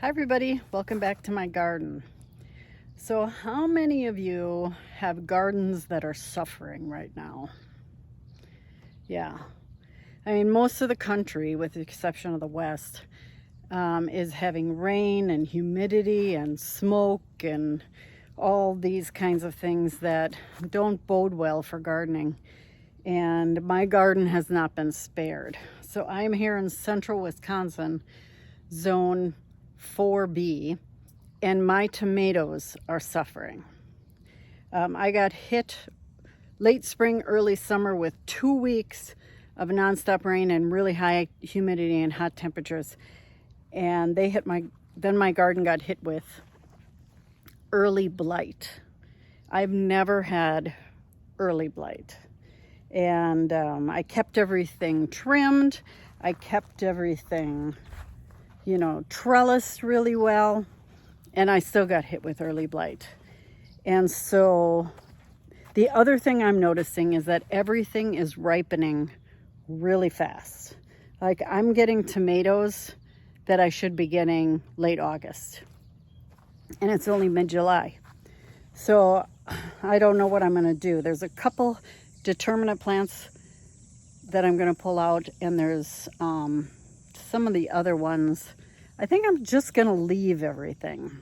Hi everybody, welcome back to my garden. So how many of you have gardens that are suffering right now? Yeah, I mean most of the country, with the exception of the West, is having rain and humidity and smoke and all these kinds of things that don't bode well for gardening. And my garden has not been spared. So I'm here in central Wisconsin, zone 4B, and my tomatoes are suffering. I got hit late spring, early summer with 2 weeks of nonstop rain and really high humidity and hot temperatures. And then my garden got hit with early blight. I've never had early blight. And I kept everything trimmed. I kept everything, trellised really well. And I still got hit with early blight. And so the other thing I'm noticing is that everything is ripening really fast. Like I'm getting tomatoes that I should be getting late August. And it's only mid-July. So I don't know what I'm going to do. There's a couple determinate plants that I'm going to pull out, and there's some of the other ones. I think I'm just going to leave everything.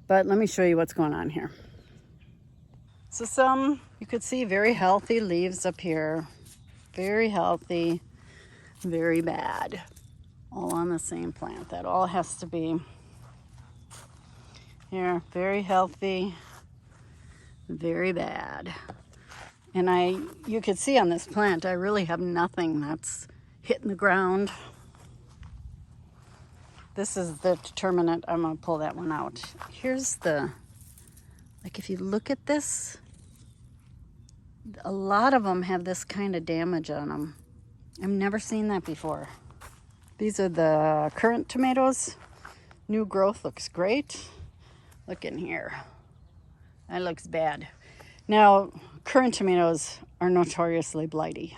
But let me show you what's going on here. So some, you could see very healthy leaves up here. Very healthy, very bad. All on the same plant. That all has to be here. Very healthy, very bad. And you could see on this plant, I really have nothing that's hitting the ground. This is the determinant. I'm going to pull that one out. Here's like if you look at this, a lot of them have this kind of damage on them. I've never seen that before. These are the currant tomatoes. New growth looks great. Look in here. That looks bad. Now, currant tomatoes are notoriously blighty.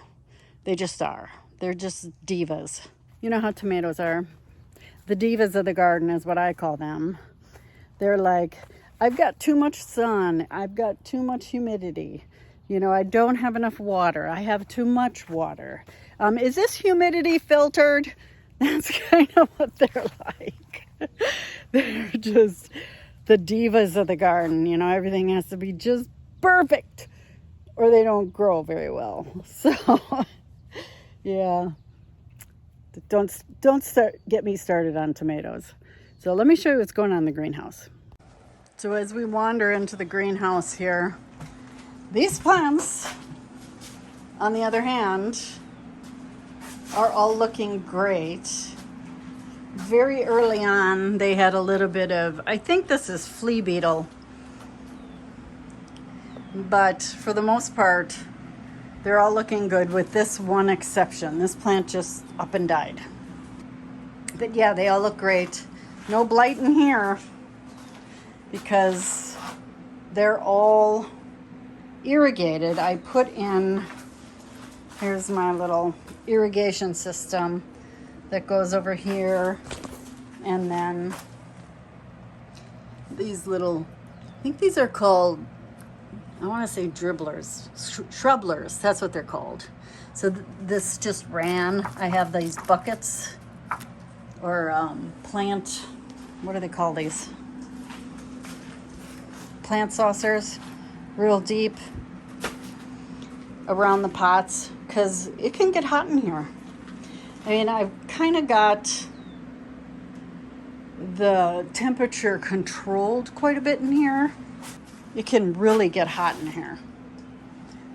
They just are. They're just divas. You know how tomatoes are. The divas of the garden is what I call them. They're like, I've got too much sun. I've got too much humidity. I don't have enough water. I have too much water. Is this humidity filtered? That's kind of what they're like. They're just the divas of the garden. Everything has to be just perfect or they don't grow very well. So, yeah. Don't get me started on tomatoes. So let me show you what's going on in the greenhouse. So as we wander into the greenhouse here, these plants, on the other hand, are all looking great. Very early on, they had a little bit of, I think this is flea beetle, but for the most part, they're all looking good with this one exception. This plant just up and died. But yeah, they all look great. No blight in here because they're all irrigated. I put in, here's my little irrigation system that goes over here. And then these little, I think these are called, I want to say dribblers, shrubblers, that's what they're called. So this just ran. I have these buckets or plant, what do they call these? Plant saucers, real deep around the pots because it can get hot in here. I mean, I've kind of got the temperature controlled quite a bit in here. It can really get hot in here.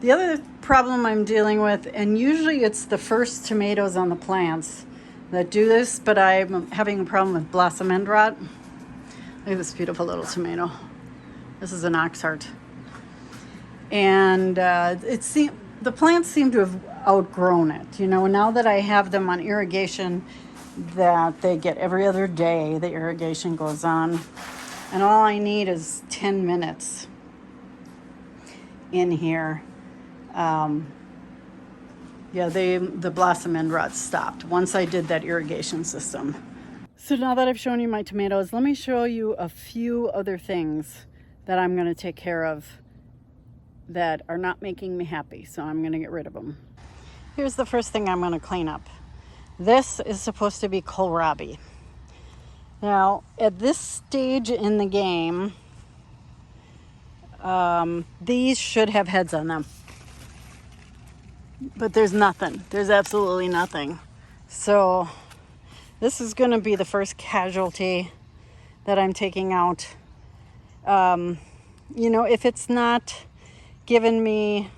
The other problem I'm dealing with, and usually it's the first tomatoes on the plants that do this, but I'm having a problem with blossom end rot. Look at this beautiful little tomato. This is an oxheart. And the plants seem to have outgrown it. Now that I have them on irrigation, that they get every other day, the irrigation goes on. And all I need is 10 minutes in here. The blossom end rot stopped once I did that irrigation system. So now that I've shown you my tomatoes, let me show you a few other things that I'm going to take care of that are not making me happy. So I'm going to get rid of them. Here's the first thing I'm going to clean up. This is supposed to be kohlrabi. Now, at this stage in the game, these should have heads on them. But there's nothing. There's absolutely nothing. So this is going to be the first casualty that I'm taking out. If it's not giving me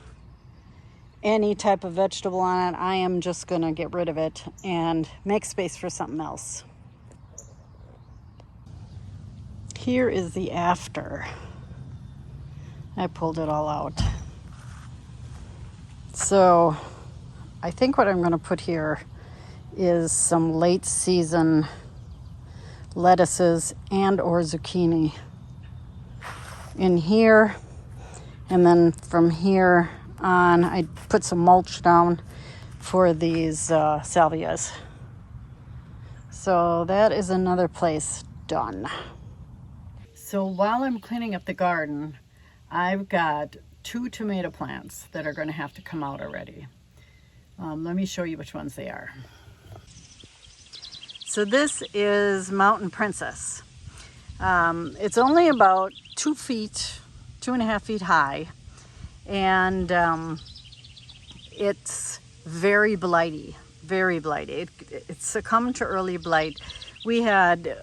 any type of vegetable on it, I am just going to get rid of it and make space for something else. Here is the after. I pulled it all out. So I think what I'm going to put here is some late season lettuces and or zucchini in here. And then from here on, I put some mulch down for these salvias. So that is another place done. So while I'm cleaning up the garden, I've got 2 tomato plants that are going to have to come out already. Let me show you which ones they are. So this is Mountain Princess. It's only about 2.5 feet high, and it's very blighty, very blighty. It succumbed to early blight. We had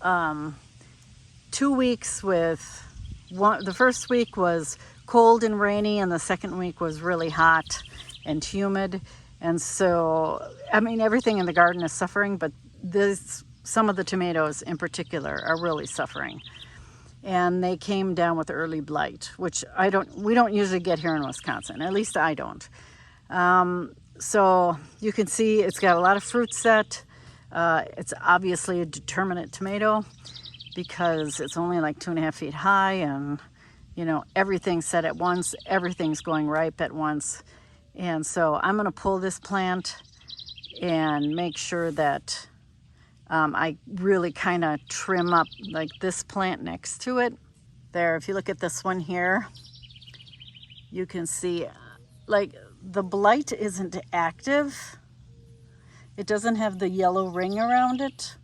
2 weeks with the first week was cold and rainy, and the second week was really hot and humid. And so, I mean, everything in the garden is suffering, but some of the tomatoes in particular are really suffering. And they came down with early blight, which we don't usually get here in Wisconsin. At least I don't. So you can see it's got a lot of fruit set. It's obviously a determinate tomato because it's only like 2.5 feet high, and everything's set at once. Everything's going ripe at once. And so I'm going to pull this plant and make sure that I really kind of trim up like this plant next to it. There, if you look at this one here, you can see like the blight isn't active. It doesn't have the yellow ring around it,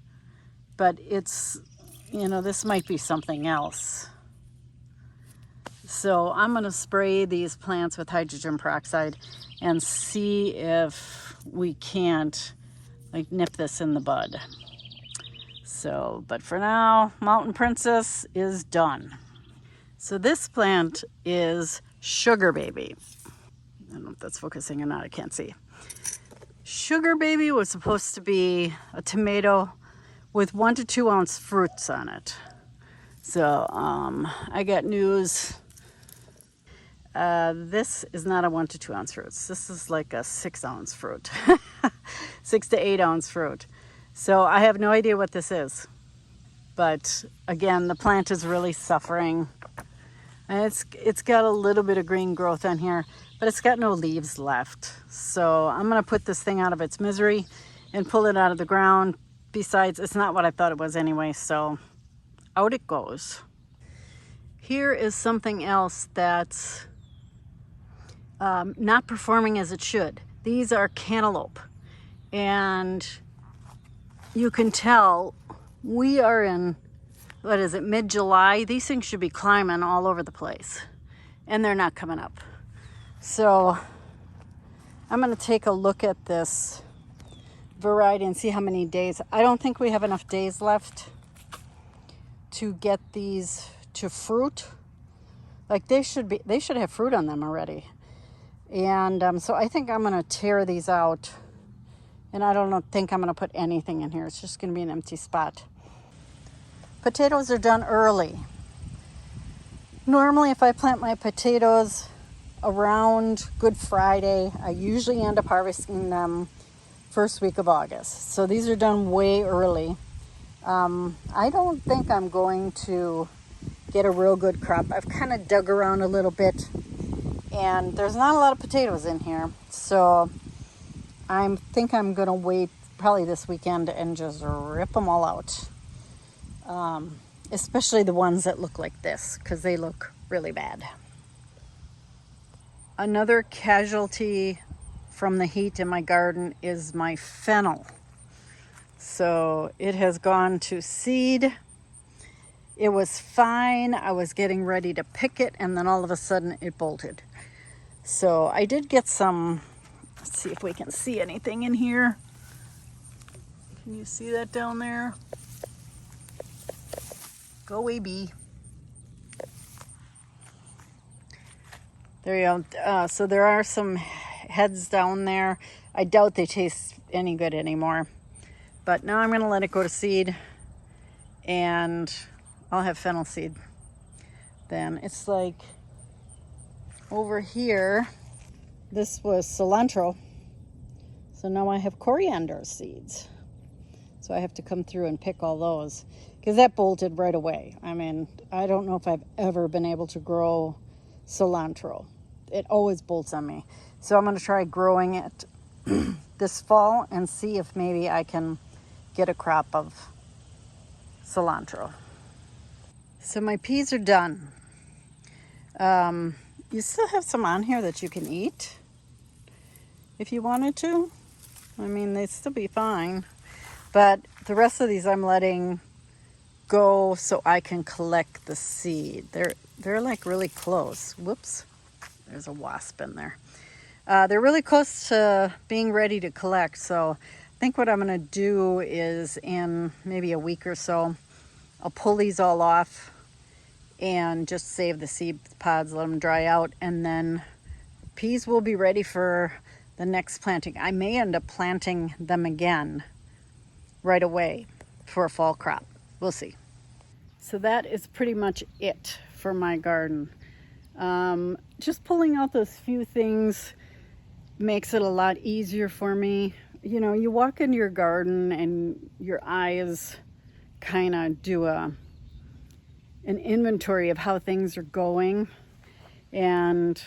but it's, this might be something else. So I'm going to spray these plants with hydrogen peroxide and see if we can't like nip this in the bud. So, but for now, Mountain Princess is done. So this plant is Sugar Baby. I don't know if that's focusing or not, I can't see. Sugar Baby was supposed to be a tomato with 1 to 2 ounce fruits on it. So I got news. This is not a 1 to 2 ounce fruit. This is like a 6 ounce fruit, 6 to 8 ounce fruit. So I have no idea what this is, but again, the plant is really suffering. And it's got a little bit of green growth on here, but it's got no leaves left. So I'm gonna put this thing out of its misery and pull it out of the ground. Besides, it's not what I thought it was anyway, so out it goes. Here is something else that's not performing as it should. These are cantaloupe, and you can tell we are in, what is it, mid-July. These things should be climbing all over the place, and they're not coming up. So I'm going to take a look at this variety and see how many days. I don't think we have enough days left to get these to fruit. Like they should have fruit on them already. And so I think I'm going to tear these out. And I don't think I'm going to put anything in here. It's just going to be an empty spot. Potatoes are done early. Normally, if I plant my potatoes around Good Friday, I usually end up harvesting them first week of August. So these are done way early. I don't think I'm going to get a real good crop. I've kind of dug around a little bit, and there's not a lot of potatoes in here. So I think I'm going to wait probably this weekend and just rip them all out. Especially the ones that look like this, because they look really bad. Another casualty from the heat in my garden is my fennel. So it has gone to seed. It was fine. I was getting ready to pick it, and then all of a sudden it bolted. So I did get some, let's see if we can see anything in here. Can you see that down there? Go away, bee. There you go. So there are some heads down there. I doubt they taste any good anymore. But now I'm going to let it go to seed, and I'll have fennel seed. Then it's like over here, this was cilantro. So now I have coriander seeds. So I have to come through and pick all those, because that bolted right away. I mean, I don't know if I've ever been able to grow cilantro. It always bolts on me. So I'm going to try growing it this fall and see if maybe I can get a crop of cilantro. So my peas are done. You still have some on here that you can eat if you wanted to. I mean, they'd still be fine. But the rest of these I'm letting go so I can collect the seed. They're like really close. Whoops, there's a wasp in there. They're really close to being ready to collect. So I think what I'm going to do is in maybe a week or so, I'll pull these all off and just save the seed pods, let them dry out, and then peas will be ready for the next planting. I may end up planting them again right away for a fall crop. We'll see. So that is pretty much it for my garden. Just pulling out those few things makes it a lot easier for me. You know, you walk into your garden and your eyes kind of do an inventory of how things are going, and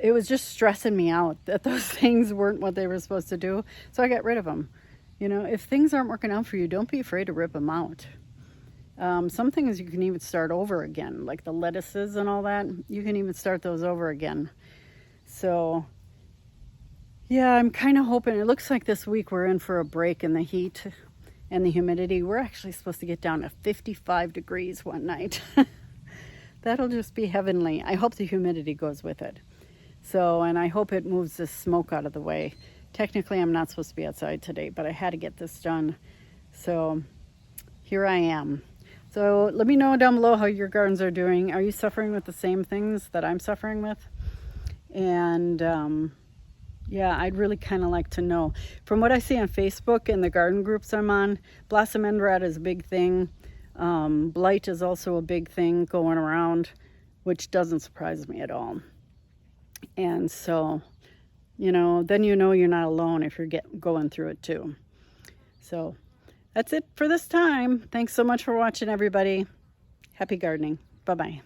it was just stressing me out that those things weren't what they were supposed to do. So I got rid of them. You know, if things aren't working out for you, don't be afraid to rip them out. Some things you can even start over again, like the lettuces and all that. You can even start those over again. So yeah, I'm kind of hoping, it looks like this week we're in for a break in the heat and the humidity. We're actually supposed to get down to 55 degrees one night. That'll just be heavenly. I hope the humidity goes with it. So, and I hope it moves the smoke out of the way. Technically, I'm not supposed to be outside today, but I had to get this done. So here I am. So let me know down below how your gardens are doing. Are you suffering with the same things that I'm suffering with? And yeah, I'd really kind of like to know. From what I see on Facebook and the garden groups I'm on, blossom end rot is a big thing. Blight is also a big thing going around, which doesn't surprise me at all. And so, you know, then you know you're not alone if you're going through it too. So that's it for this time. Thanks so much for watching, everybody. Happy gardening. Bye-bye.